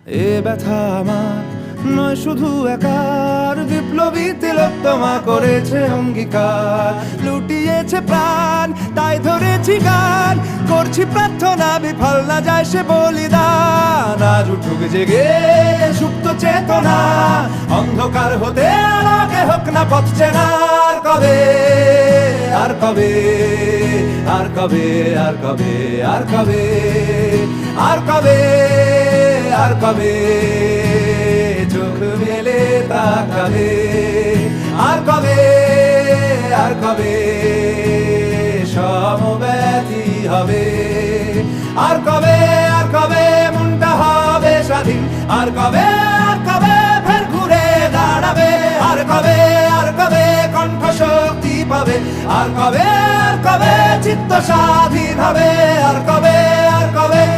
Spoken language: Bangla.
এ ব্যথা আমার নয় শুধু একার, বিপ্লবী তিলোত্তমা করেছে অঙ্গীকার। লুটিয়েছে প্রাণ তাই ধরেছি গান, করছি প্রার্থনা বিফল না যায় সে বলিদান। আজ উঠুক জেগে সুপ্ত চেতনা, অন্ধকার হতে আলোকে হোক না পথ চেনা। আর কবে, আর কবে, আর কবে, আর কবে, আর কবে, আর কবে, আর কবে চোখ মেলে তাকাবে। আর কবে, আর কবে সমব্যথী হবে। আর কবে, আর কবে মনটা হবে স্বাধীন। আর কবে, আর কবে ফের ঘুরে দাঁড়াবে। আর কবে, আর কবে কণ্ঠ শক্তি পাবে। আর কবে, আর কবে চিত্ত স্বাধীন হবে। আর কবে, আর কবে